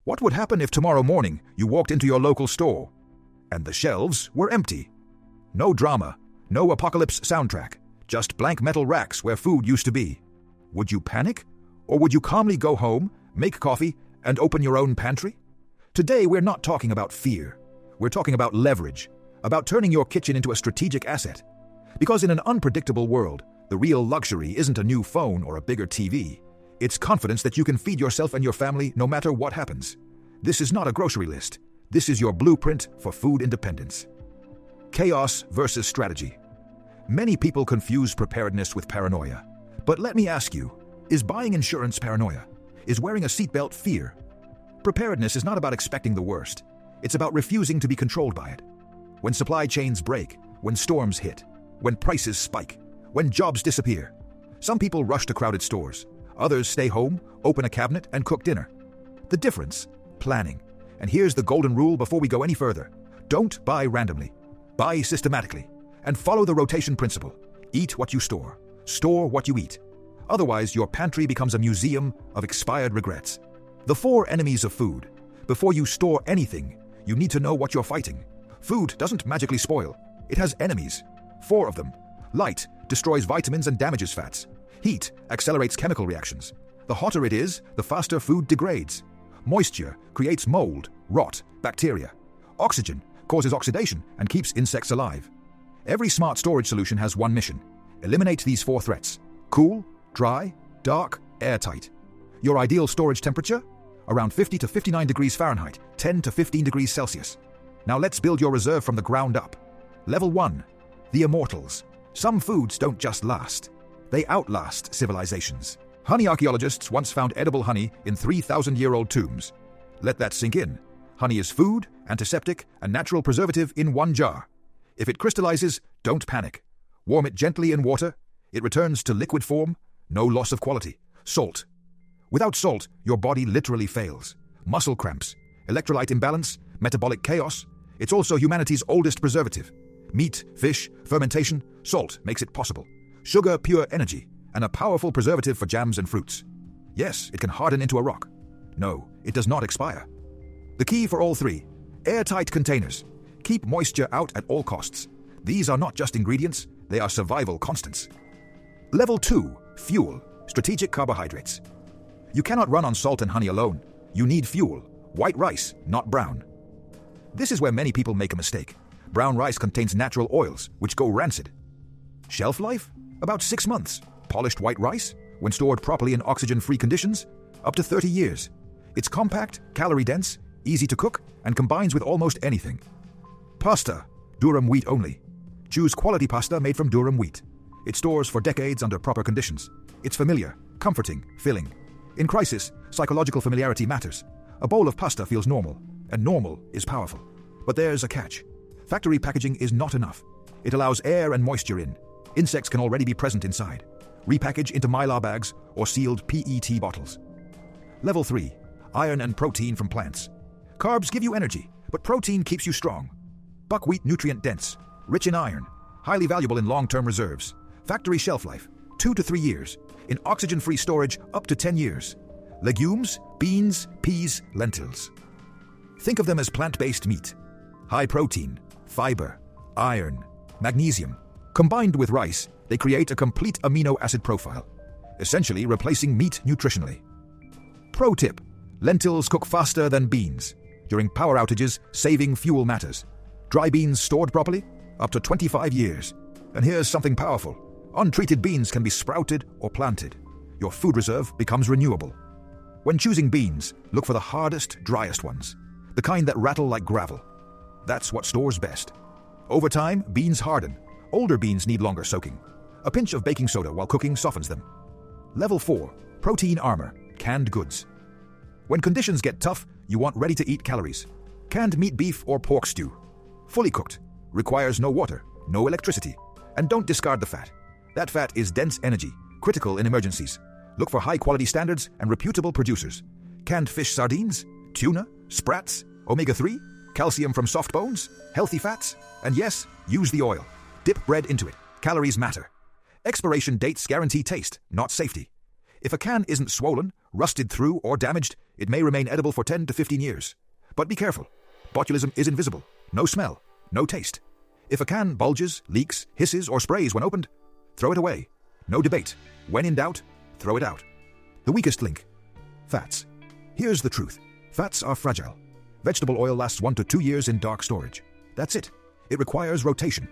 What would happen if tomorrow morning you walked into your local store and the shelves were empty? No drama, no apocalypse soundtrack, just blank metal racks where food used to be. Would you panic? Or would you calmly go home, make coffee, and open your own pantry? Today we're not talking about fear. We're talking about leverage, about turning your kitchen into a strategic asset. Because in an unpredictable world, the real luxury isn't a new phone or a bigger TV. It's confidence that you can feed yourself and your family no matter what happens. This is not a grocery list. This is your blueprint for food independence. Chaos versus strategy. Many people confuse preparedness with paranoia. But let me ask you, is buying insurance paranoia? Is wearing a seatbelt fear? Preparedness is not about expecting the worst. It's about refusing to be controlled by it. When supply chains break, when storms hit, when prices spike, when jobs disappear. Some people rush to crowded stores. Others stay home, open a cabinet, and cook dinner. The difference? Planning. And here's the golden rule before we go any further. Don't buy randomly. Buy systematically. And follow the rotation principle. Eat what you store. Store what you eat. Otherwise, your pantry becomes a museum of expired regrets. The 4 enemies of food. Before you store anything, you need to know what you're fighting. Food doesn't magically spoil. It has enemies. 4 of them. Light destroys vitamins and damages fats. Heat accelerates chemical reactions. The hotter it is, the faster food degrades. Moisture creates mold, rot, bacteria. Oxygen causes oxidation and keeps insects alive. Every smart storage solution has one mission: eliminate these 4 threats. Cool, dry, dark, airtight. Your ideal storage temperature? Around 50 to 59 degrees Fahrenheit, 10 to 15 degrees Celsius. Now let's build your reserve from the ground up. Level 1. The Immortals. Some foods don't just last. They outlast civilizations. Honey archaeologists once found edible honey in 3,000-year-old tombs. Let that sink in. Honey is food, antiseptic, and natural preservative in one jar. If it crystallizes, don't panic. Warm it gently in water. It returns to liquid form. No loss of quality. Salt. Without salt, your body literally fails. Muscle cramps, electrolyte imbalance, metabolic chaos. It's also humanity's oldest preservative. Meat, fish, fermentation, salt makes it possible. Sugar, pure energy, and a powerful preservative for jams and fruits. Yes, it can harden into a rock. No, it does not expire. The key for all 3: airtight containers. Keep moisture out at all costs. These are not just ingredients, they are survival constants. Level 2. Fuel. Strategic carbohydrates. You cannot run on salt and honey alone. You need fuel. White rice, not brown. This is where many people make a mistake. Brown rice contains natural oils, which go rancid. Shelf life? About 6 months. Polished white rice, when stored properly in oxygen-free conditions, up to 30 years. It's compact, calorie-dense, easy to cook, and combines with almost anything. Pasta. Durum wheat only. Choose quality pasta made from durum wheat. It stores for decades under proper conditions. It's familiar, comforting, filling. In crisis, psychological familiarity matters. A bowl of pasta feels normal, and normal is powerful. But there's a catch. Factory packaging is not enough. It allows air and moisture in. Insects can already be present inside. Repackage into Mylar bags or sealed PET bottles. Level 3. Iron and protein from plants. Carbs give you energy, but protein keeps you strong. Buckwheat nutrient-dense, rich in iron, highly valuable in long-term reserves. Factory shelf life, 2 to 3 years. In oxygen-free storage, up to 10 years. Legumes, beans, peas, lentils. Think of them as plant-based meat. High protein, fiber, iron, magnesium. Combined with rice, they create a complete amino acid profile, essentially replacing meat nutritionally. Pro tip: lentils cook faster than beans. During power outages, saving fuel matters. Dry beans stored properly? Up to 25 years. And here's something powerful. Untreated beans can be sprouted or planted. Your food reserve becomes renewable. When choosing beans, look for the hardest, driest ones. The kind that rattle like gravel. That's what stores best. Over time, beans harden. Older beans need longer soaking. A pinch of baking soda while cooking softens them. Level 4. Protein armor. Canned goods. When conditions get tough, you want ready-to-eat calories. Canned meat, beef, or pork stew. Fully cooked. Requires no water, no electricity. And don't discard the fat. That fat is dense energy, critical in emergencies. Look for high-quality standards and reputable producers. Canned fish sardines, tuna, sprats, omega-3, calcium from soft bones, healthy fats, and yes, use the oil. Dip bread into it. Calories matter. Expiration dates guarantee taste, not safety. If a can isn't swollen, rusted through, or damaged, it may remain edible for 10 to 15 years. But be careful. Botulism is invisible. No smell. No taste. If a can bulges, leaks, hisses, or sprays when opened, throw it away. No debate. When in doubt, throw it out. The weakest link. Fats. Here's the truth. Fats are fragile. Vegetable oil lasts 1 to 2 years in dark storage. That's it. It requires rotation.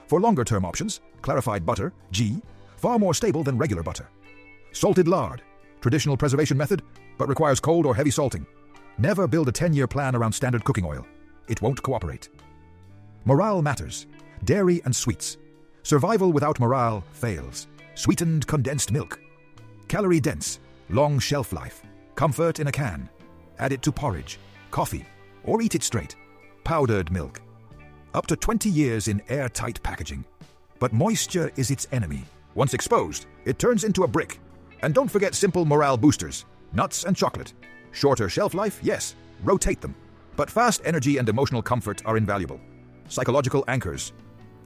For longer-term options, clarified butter, G, far more stable than regular butter. Salted lard, traditional preservation method, but requires cold or heavy salting. Never build a 10-year plan around standard cooking oil. It won't cooperate. Morale matters. Dairy and sweets. Survival without morale fails. Sweetened condensed milk. Calorie dense, long shelf life. Comfort in a can. Add it to porridge, coffee, or eat it straight. Powdered milk. Up to 20 years in airtight packaging. But moisture is its enemy. Once exposed, it turns into a brick. And don't forget simple morale boosters. Nuts and chocolate. Shorter shelf life, yes, rotate them. But fast energy and emotional comfort are invaluable. Psychological anchors.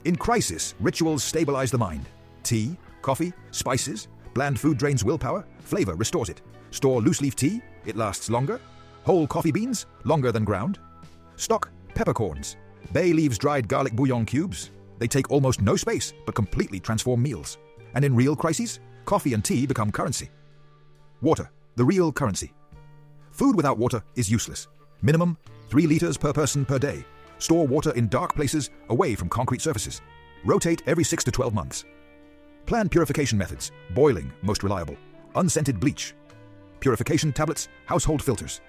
In crisis, rituals stabilize the mind. Tea, coffee, spices, bland food drains willpower, flavor restores it. Store loose leaf tea, it lasts longer. Whole coffee beans, longer than ground. Stock peppercorns. Bay leaves dried garlic bouillon cubes. They take almost no space, but completely transform meals. And in real crises, coffee and tea become currency. Water, the real currency. Food without water is useless. Minimum 3 liters per person per day. Store water in dark places away from concrete surfaces. Rotate every 6 to 12 months. Plan purification methods. Boiling, most reliable. Unscented bleach. Purification tablets, household filters.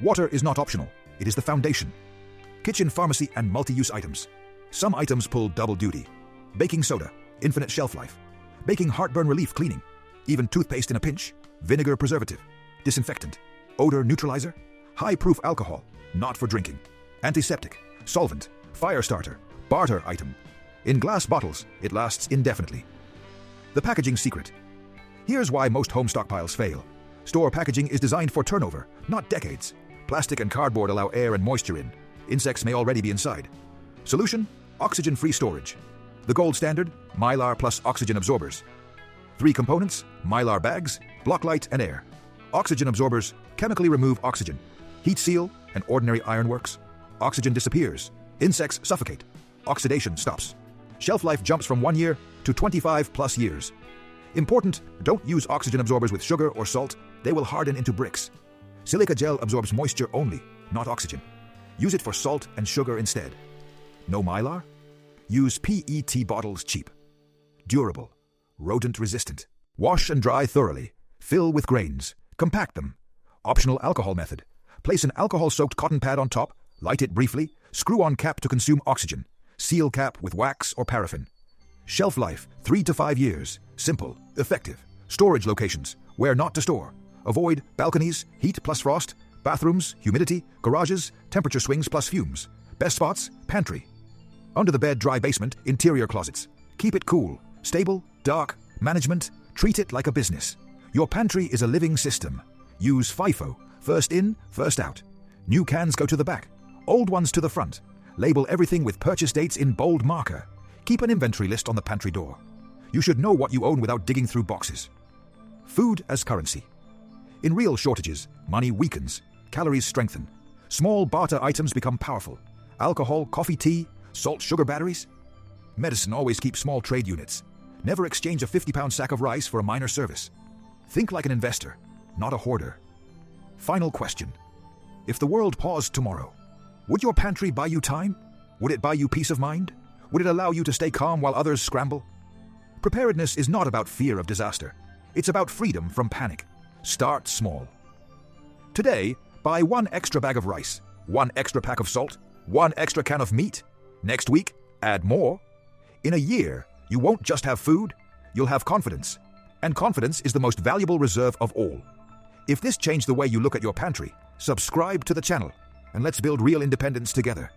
Water is not optional. It is the foundation. Kitchen, pharmacy, and multi-use items. Some items pull double duty. Baking soda, infinite shelf life. Baking heartburn relief cleaning. Even toothpaste in a pinch. Vinegar preservative. Disinfectant. Odor neutralizer. High-proof alcohol, not for drinking. Antiseptic. Solvent. Fire starter. Barter item. In glass bottles, it lasts indefinitely. The packaging secret. Here's why most home stockpiles fail. Store packaging is designed for turnover, not decades. Plastic and cardboard allow air and moisture in. Insects may already be inside. Solution? Oxygen-free storage. The gold standard, Mylar plus oxygen absorbers. 3 components, Mylar bags, block light, and air. Oxygen absorbers chemically remove oxygen. Heat seal and ordinary ironworks. Oxygen disappears. Insects suffocate. Oxidation stops. Shelf life jumps from 1 year to 25 plus years. Important, don't use oxygen absorbers with sugar or salt. They will harden into bricks. Silica gel absorbs moisture only, not oxygen. Use it for salt and sugar instead. No Mylar? Use PET bottles cheap. Durable. Rodent resistant. Wash and dry thoroughly. Fill with grains. Compact them. Optional alcohol method. Place an alcohol-soaked cotton pad on top, light it briefly, screw on cap to consume oxygen. Seal cap with wax or paraffin. Shelf life, 3 to 5 years. Simple, effective. Storage locations, where not to store. Avoid balconies, heat plus frost, bathrooms, humidity, garages, temperature swings plus fumes. Best spots, pantry. Under the bed, dry basement, interior closets. Keep it cool, stable, dark. Management, treat it like a business. Your pantry is a living system. Use FIFO, first in, first out. New cans go to the back, old ones to the front. Label everything with purchase dates in bold marker. Keep an inventory list on the pantry door. You should know what you own without digging through boxes. Food as currency. In real shortages, money weakens, calories strengthen. Small barter items become powerful. Alcohol, coffee, tea, salt, sugar batteries. Medicine always keeps small trade units. Never exchange a 50-pound sack of rice for a minor service. Think like an investor, not a hoarder. Final question. If the world paused tomorrow, would your pantry buy you time? Would it buy you peace of mind? Would it allow you to stay calm while others scramble? Preparedness is not about fear of disaster. It's about freedom from panic. Start small. Today, buy 1 extra bag of rice, 1 extra pack of salt, 1 extra can of meat. Next week, add more. In a year, you won't just have food, you'll have confidence. And confidence is the most valuable reserve of all. If this changed the way you look at your pantry, subscribe to the channel, and let's build real independence together.